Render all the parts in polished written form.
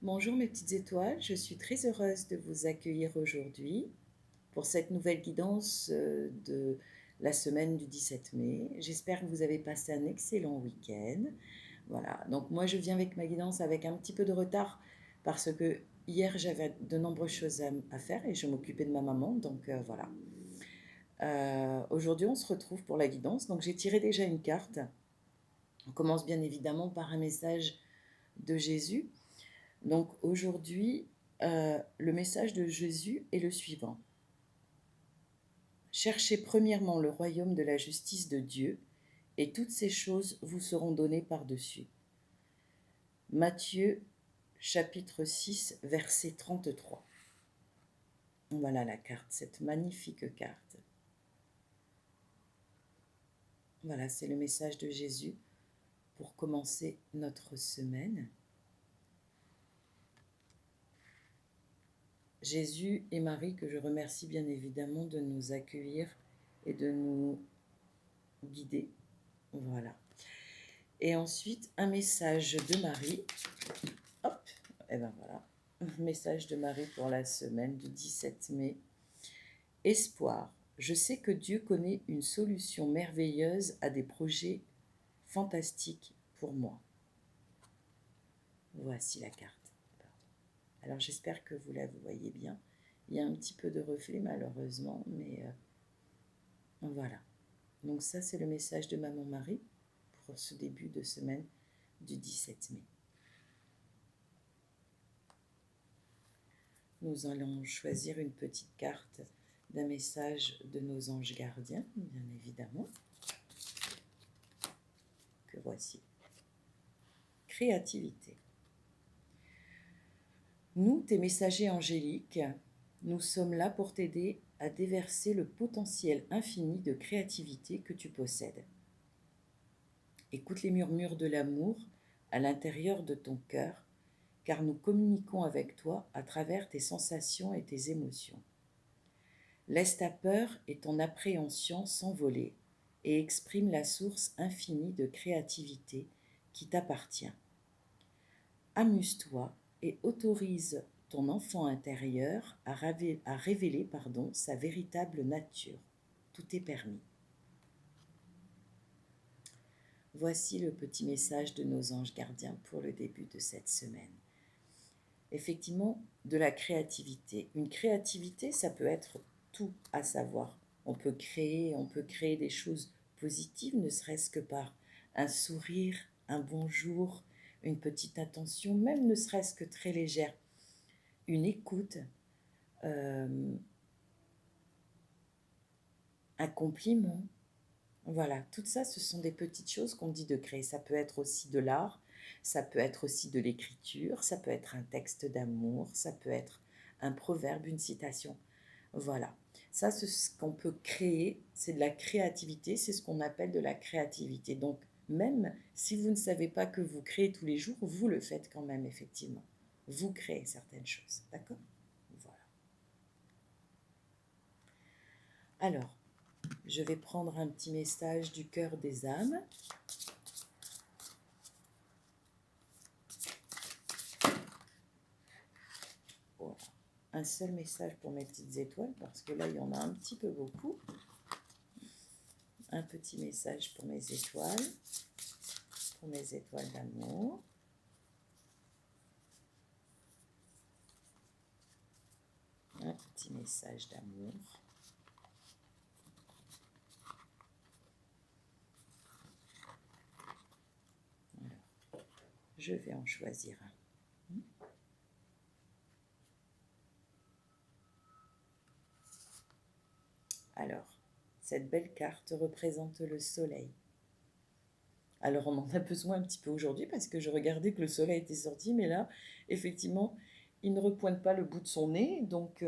Bonjour mes petites étoiles, je suis très heureuse de vous accueillir aujourd'hui pour cette nouvelle guidance de la semaine du 17 mai. J'espère que vous avez passé un excellent week-end. Voilà, donc moi je viens avec ma guidance avec un petit peu de retard parce que hier j'avais de nombreuses choses à faire et je m'occupais de ma maman, donc voilà. Aujourd'hui on se retrouve pour la guidance, donc j'ai tiré déjà une carte. On commence bien évidemment par un message de Jésus. Donc aujourd'hui, le message de Jésus est le suivant. Cherchez premièrement le royaume de la justice de Dieu, et toutes ces choses vous seront données par-dessus. Matthieu chapitre 6, verset 33. Voilà la carte, cette magnifique carte. Voilà, c'est le message de Jésus pour commencer notre semaine. Jésus et Marie, que je remercie bien évidemment de nous accueillir et de nous guider. Voilà. Et ensuite, un message de Marie. Hop, et ben voilà. Un message de Marie pour la semaine du 17 mai. Espoir. Je sais que Dieu connaît une solution merveilleuse à des projets fantastiques pour moi. Voici la carte. Alors j'espère que vous la voyez bien. Il y a un petit peu de reflet malheureusement, mais voilà. Donc ça, c'est le message de Maman Marie pour ce début de semaine du 17 mai. Nous allons choisir une petite carte d'un message de nos anges gardiens, bien évidemment, que voici. Créativité. Nous, tes messagers angéliques, nous sommes là pour t'aider à déverser le potentiel infini de créativité que tu possèdes. Écoute les murmures de l'amour à l'intérieur de ton cœur, car nous communiquons avec toi à travers tes sensations et tes émotions. Laisse ta peur et ton appréhension s'envoler et exprime la source infinie de créativité qui t'appartient. Amuse-toi et autorise ton enfant intérieur à révéler sa véritable nature. Tout est permis. Voici le petit message de nos anges gardiens pour le début de cette semaine. Effectivement, de la créativité. Une créativité, ça peut être tout, à savoir. On peut créer des choses positives, ne serait-ce que par un sourire, un bonjour, une petite attention, même ne serait-ce que très légère. Une écoute, un compliment. Voilà, tout ça, ce sont des petites choses qu'on dit de créer. Ça peut être aussi de l'art, ça peut être aussi de l'écriture, ça peut être un texte d'amour, ça peut être un proverbe, une citation. Voilà, ça, c'est ce qu'on peut créer, c'est de la créativité, c'est ce qu'on appelle de la créativité. Donc, même si vous ne savez pas que vous créez tous les jours, vous le faites quand même, effectivement. Vous créez certaines choses, d'accord? Voilà. Alors, je vais prendre un petit message du cœur des âmes. Voilà. Un seul message pour mes petites étoiles, parce que là, il y en a un petit peu beaucoup. Un petit message pour mes étoiles d'amour. Un petit message d'amour. Alors, je vais en choisir un. Alors, cette belle carte représente le soleil. Alors, on en a besoin un petit peu aujourd'hui parce que je regardais que le soleil était sorti, mais là, effectivement, il ne repointe pas le bout de son nez. Donc,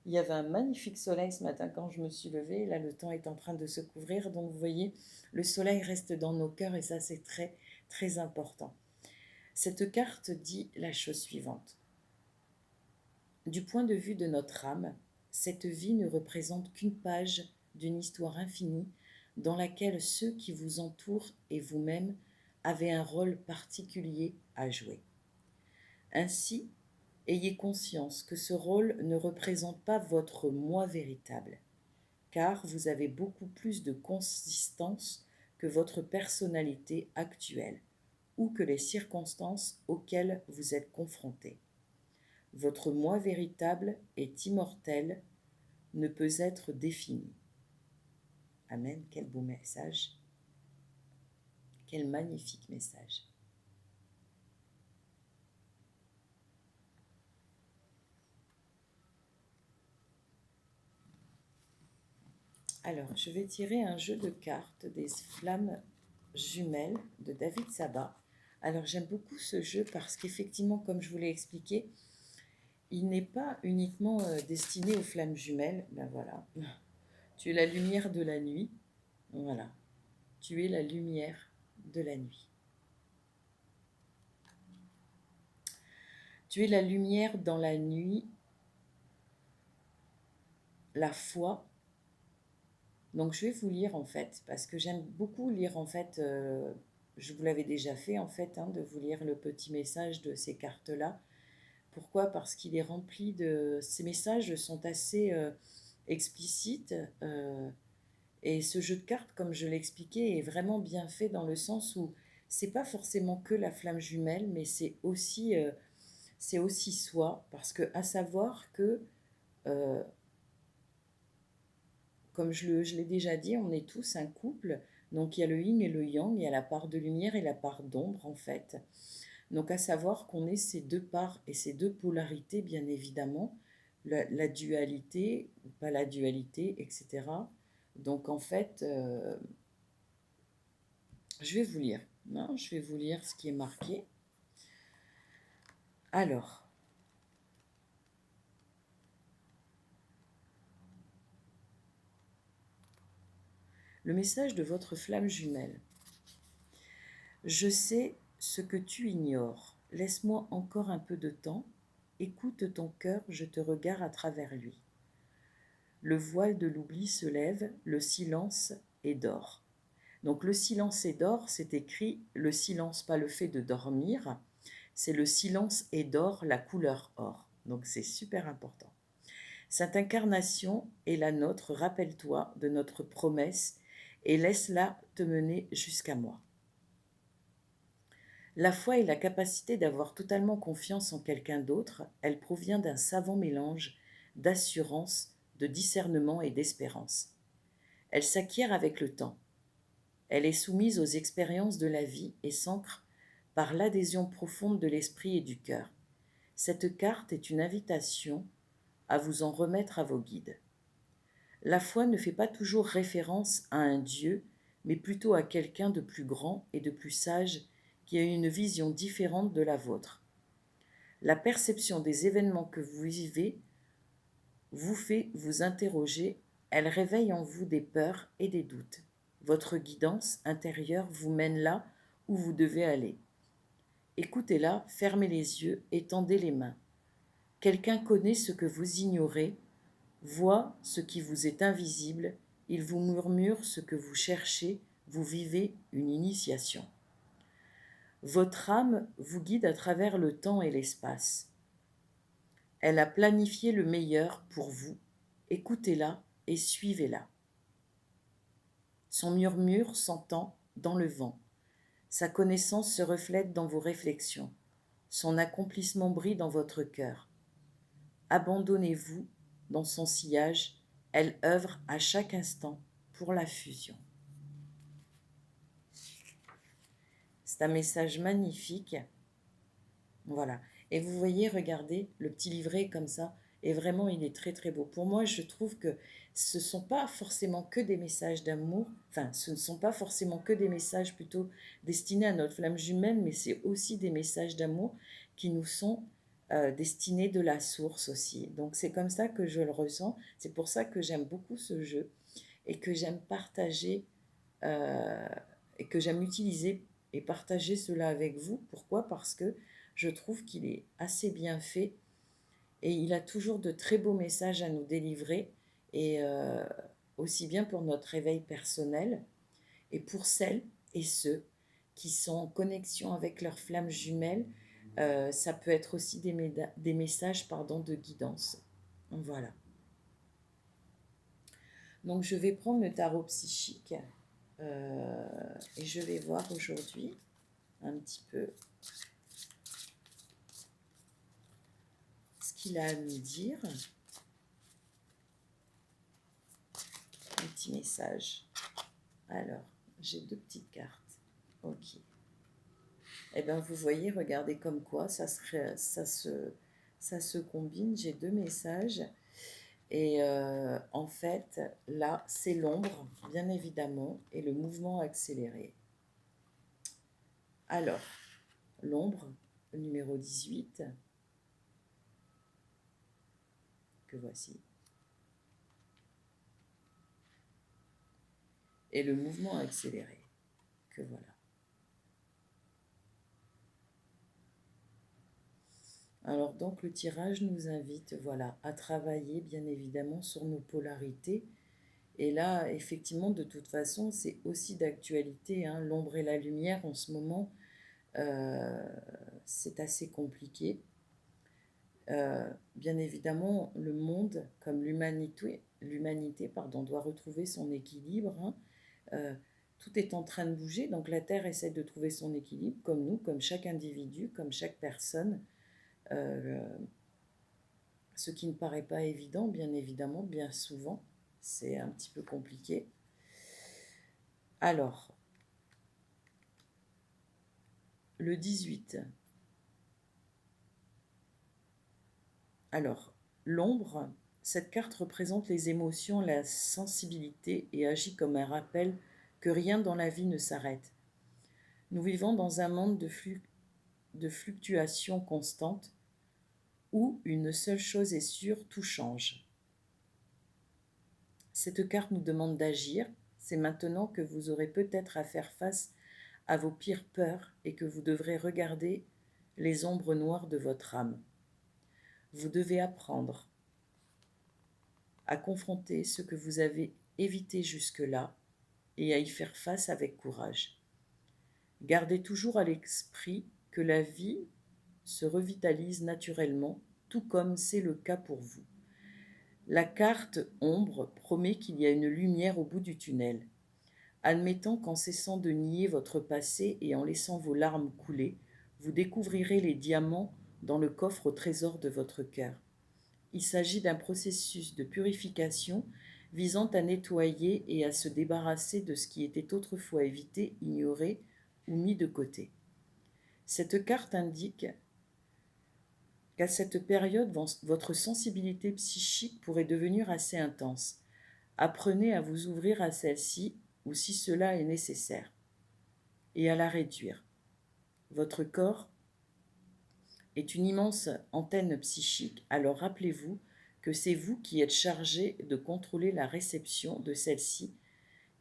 il y avait un magnifique soleil ce matin quand je me suis levée. Là, le temps est en train de se couvrir. Donc, vous voyez, le soleil reste dans nos cœurs et ça, c'est très, très important. Cette carte dit la chose suivante. Du point de vue de notre âme, cette vie ne représente qu'une page d'une histoire infinie dans laquelle ceux qui vous entourent et vous-même avez un rôle particulier à jouer. Ainsi, ayez conscience que ce rôle ne représente pas votre moi véritable, car vous avez beaucoup plus de consistance que votre personnalité actuelle ou que les circonstances auxquelles vous êtes confronté. Votre moi véritable est immortel, ne peut être défini. Amen, quel beau message, quel magnifique message. Alors, je vais tirer un jeu de cartes des flammes jumelles de David Sabat. Alors, j'aime beaucoup ce jeu parce qu'effectivement, comme je vous l'ai expliqué, il n'est pas uniquement destiné aux flammes jumelles. Ben voilà, tu es la lumière de la nuit. Voilà, tu es la lumière de la nuit. Tu es la lumière dans la nuit, la foi. Donc je vais vous lire en fait, parce que j'aime beaucoup lire en fait, je vous l'avais déjà fait en fait, de vous lire le petit message de ces cartes-là. Pourquoi? Parce qu'il est rempli de... Ces messages sont assez explicites, et ce jeu de cartes, comme je l'ai expliqué, est vraiment bien fait dans le sens où c'est pas forcément que la flamme jumelle, mais c'est aussi soi, parce que à savoir que euh, comme je l'ai déjà dit, on est tous un couple. Donc il y a le yin et le yang, il y a la part de lumière et la part d'ombre en fait. Donc à savoir qu'on est ces deux parts et ces deux polarités bien évidemment, la dualité ou pas la dualité, etc. Donc en fait, je vais vous lire. Non, je vais vous lire ce qui est marqué. Alors, le message de votre flamme jumelle. Je sais ce que tu ignores. Laisse-moi encore un peu de temps. Écoute ton cœur, je te regarde à travers lui. Le voile de l'oubli se lève, le silence est d'or. Donc le silence est d'or, c'est écrit le silence, pas le fait de dormir, c'est le silence est d'or, la couleur or. Donc c'est super important. Cette incarnation est la nôtre, rappelle-toi de notre promesse et laisse-la te mener jusqu'à moi. La foi est la capacité d'avoir totalement confiance en quelqu'un d'autre. Elle provient d'un savant mélange d'assurance, de discernement et d'espérance. Elle s'acquiert avec le temps. Elle est soumise aux expériences de la vie et s'ancre par l'adhésion profonde de l'esprit et du cœur. Cette carte est une invitation à vous en remettre à vos guides. La foi ne fait pas toujours référence à un Dieu, mais plutôt à quelqu'un de plus grand et de plus sage qui a une vision différente de la vôtre. La perception des événements que vous vivez vous fait vous interroger, elle réveille en vous des peurs et des doutes. Votre guidance intérieure vous mène là où vous devez aller. Écoutez-la, fermez les yeux et tendez les mains. Quelqu'un connaît ce que vous ignorez, voit ce qui vous est invisible, il vous murmure ce que vous cherchez, vous vivez une initiation. Votre âme vous guide à travers le temps et l'espace. Elle a planifié le meilleur pour vous. Écoutez-la et suivez-la. Son murmure s'entend dans le vent. Sa connaissance se reflète dans vos réflexions. Son accomplissement brille dans votre cœur. Abandonnez-vous dans son sillage. Elle œuvre à chaque instant pour la fusion. C'est un message magnifique. Voilà. Et vous voyez, regardez, le petit livret comme ça. Et vraiment, il est très très beau. Pour moi, je trouve que ce ne sont pas forcément que des messages d'amour. Enfin, ce ne sont pas forcément que des messages plutôt destinés à notre flamme jumelle, mais c'est aussi des messages d'amour qui nous sont destinés de la source aussi. Donc c'est comme ça que je le ressens. C'est pour ça que j'aime beaucoup ce jeu et que j'aime partager euh, et que j'aime utiliser et partager cela avec vous. Pourquoi? Parce que je trouve qu'il est assez bien fait et il a toujours de très beaux messages à nous délivrer, et aussi bien pour notre éveil personnel et pour celles et ceux qui sont en connexion avec leur flamme jumelle. Ça peut être aussi des messages pardon, de guidance. Voilà. Donc je vais prendre le tarot psychique et je vais voir aujourd'hui un petit peu ce qu'il a à me dire. Un petit message. Alors, j'ai 2 petites cartes. Ok. Eh bien, vous voyez, regardez comme quoi ça se combine. J'ai 2 messages. Et en fait, là, c'est l'ombre, bien évidemment, et le mouvement accéléré. Alors, l'ombre, numéro 18, que voici. Et le mouvement accéléré, que voilà. Alors donc le tirage nous invite, voilà, à travailler bien évidemment sur nos polarités. Et là, effectivement, de toute façon, c'est aussi d'actualité, hein, l'ombre et la lumière en ce moment, c'est assez compliqué. Bien évidemment, le monde, comme l'humanité, pardon, doit retrouver son équilibre, hein. Tout est en train de bouger, donc la Terre essaie de trouver son équilibre, comme nous, comme chaque individu, comme chaque personne. Euh, Ce qui ne paraît pas évident, bien évidemment, bien souvent, c'est un petit peu compliqué. Alors, le 18. Alors, l'ombre, cette carte représente les émotions, la sensibilité et agit comme un rappel que rien dans la vie ne s'arrête. Nous vivons dans un monde de fluctuations constantes où une seule chose est sûre, tout change. Cette carte nous demande d'agir. C'est maintenant que vous aurez peut-être à faire face à vos pires peurs et que vous devrez regarder les ombres noires de votre âme. Vous devez apprendre à confronter ce que vous avez évité jusque-là et à y faire face avec courage. Gardez toujours à l'esprit que la vie se revitalise naturellement, tout comme c'est le cas pour vous. La carte ombre promet qu'il y a une lumière au bout du tunnel. Admettant qu'en cessant de nier votre passé et en laissant vos larmes couler, vous découvrirez les diamants dans le coffre au trésor de votre cœur. Il s'agit d'un processus de purification visant à nettoyer et à se débarrasser de ce qui était autrefois évité, ignoré ou mis de côté. Cette carte indique qu'à cette période, votre sensibilité psychique pourrait devenir assez intense. Apprenez à vous ouvrir à celle-ci ou si cela est nécessaire, et à la réduire. Votre corps est une immense antenne psychique, alors rappelez-vous que c'est vous qui êtes chargé de contrôler la réception de celle-ci,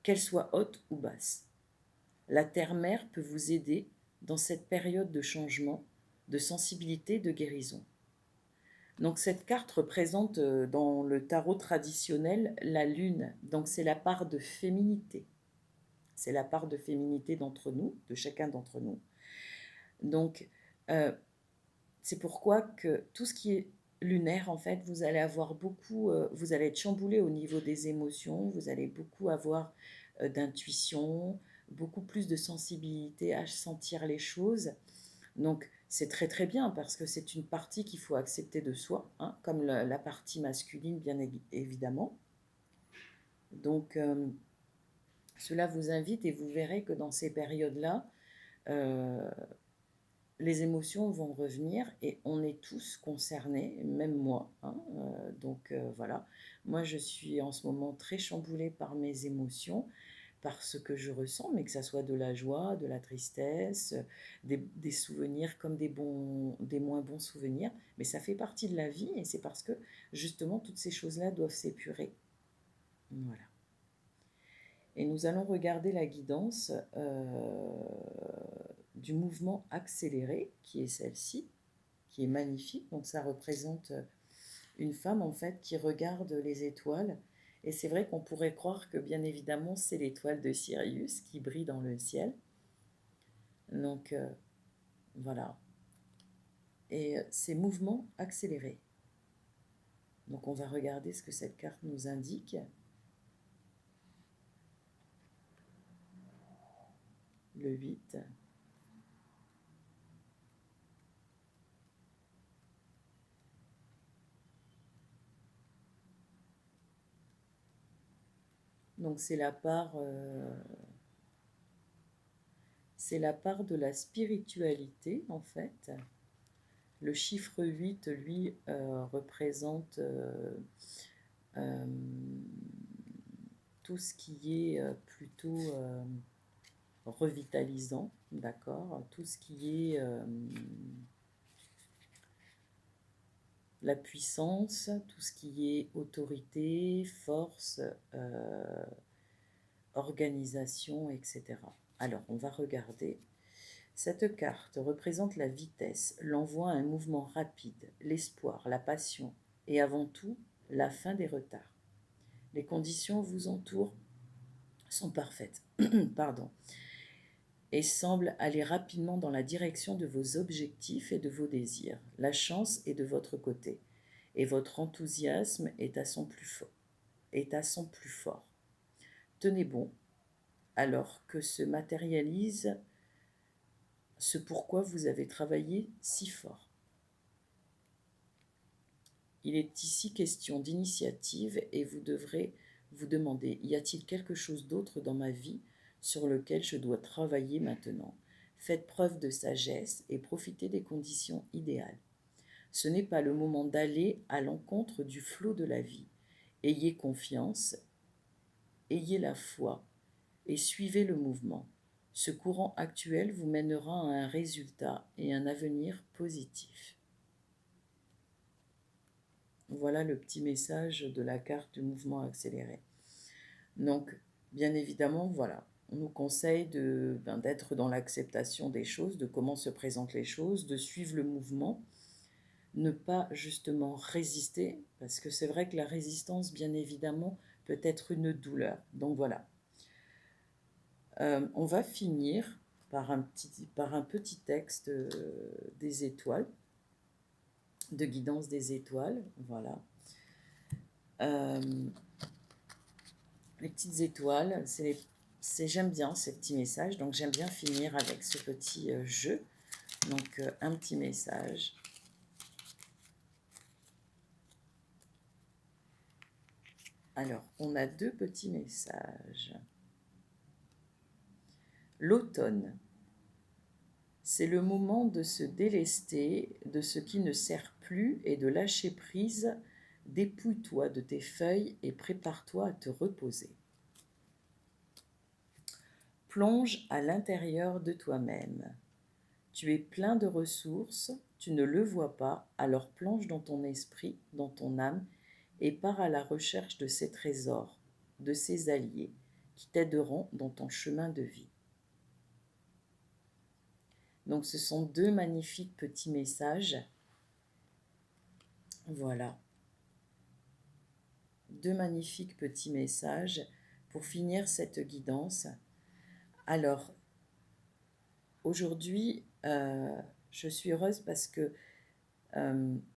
qu'elle soit haute ou basse. La Terre-Mère peut vous aider dans cette période de changement, de sensibilité, de guérison. Donc cette carte représente dans le tarot traditionnel la lune, donc c'est la part de féminité. C'est la part de féminité d'entre nous, de chacun d'entre nous. Donc c'est pourquoi que tout ce qui est lunaire, en fait, vous allez avoir beaucoup, vous allez être chamboulé au niveau des émotions, vous allez beaucoup avoir d'intuition, beaucoup plus de sensibilité à sentir les choses. Donc c'est très très bien parce que c'est une partie qu'il faut accepter de soi, hein, comme la partie masculine bien évidemment. Donc cela vous invite et vous verrez que dans ces périodes-là, euh, les émotions vont revenir et on est tous concernés, même moi, hein, donc voilà. Moi, je suis en ce moment très chamboulée par mes émotions, par ce que je ressens, mais que ça soit de la joie, de la tristesse, des souvenirs comme des moins bons souvenirs. Mais ça fait partie de la vie et c'est parce que justement toutes ces choses-là doivent s'épurer. Voilà. Et nous allons regarder la guidance du mouvement accéléré, qui est celle-ci, qui est magnifique. Donc ça représente une femme en fait qui regarde les étoiles. Et c'est vrai qu'on pourrait croire que bien évidemment c'est l'étoile de Sirius qui brille dans le ciel. Donc voilà. et c'est mouvement accéléré. Donc on va regarder ce que cette carte nous indique. Le 8. Donc c'est la part de la spiritualité en fait. Le chiffre 8, lui, représente tout ce qui est plutôt revitalisant, d'accord? Tout ce qui est la puissance, tout ce qui est autorité, force, organisation, etc. Alors, on va regarder. Cette carte représente la vitesse, l'envoi à un mouvement rapide, l'espoir, la passion et avant tout la fin des retards. Les conditions vous entourent sont parfaites, pardon, et semblent aller rapidement dans la direction de vos objectifs et de vos désirs. La chance est de votre côté et votre enthousiasme est à son plus fort. Tenez bon, alors que se matérialise ce pourquoi vous avez travaillé si fort. Il est ici question d'initiative et vous devrez vous demander, y a-t-il quelque chose d'autre dans ma vie sur lequel je dois travailler maintenant? Faites preuve de sagesse et profitez des conditions idéales. Ce n'est pas le moment d'aller à l'encontre du flot de la vie. Ayez confiance, ayez la foi et suivez le mouvement. Ce courant actuel vous mènera à un résultat et un avenir positif. Voilà le petit message de la carte du mouvement accéléré. Donc, bien évidemment, voilà, on nous conseille d'être dans l'acceptation des choses, de comment se présentent les choses, de suivre le mouvement, ne pas justement résister, parce que c'est vrai que la résistance, bien évidemment, peut être une douleur. Donc voilà. On va finir par un petit texte des étoiles, de guidance des étoiles, voilà. Les petites étoiles, j'aime bien ces petits messages, donc j'aime bien finir avec ce petit jeu. Donc un petit message. Alors, on a deux petits messages. L'automne, c'est le moment de se délester de ce qui ne sert plus et de lâcher prise. Dépouille-toi de tes feuilles et prépare-toi à te reposer. Plonge à l'intérieur de toi-même. Tu es plein de ressources, tu ne le vois pas, alors plonge dans ton esprit, dans ton âme, et pars à la recherche de ces trésors, de ces alliés, qui t'aideront dans ton chemin de vie. Donc ce sont deux magnifiques petits messages. Voilà. Deux magnifiques petits messages pour finir cette guidance. Alors, aujourd'hui, je suis heureuse parce que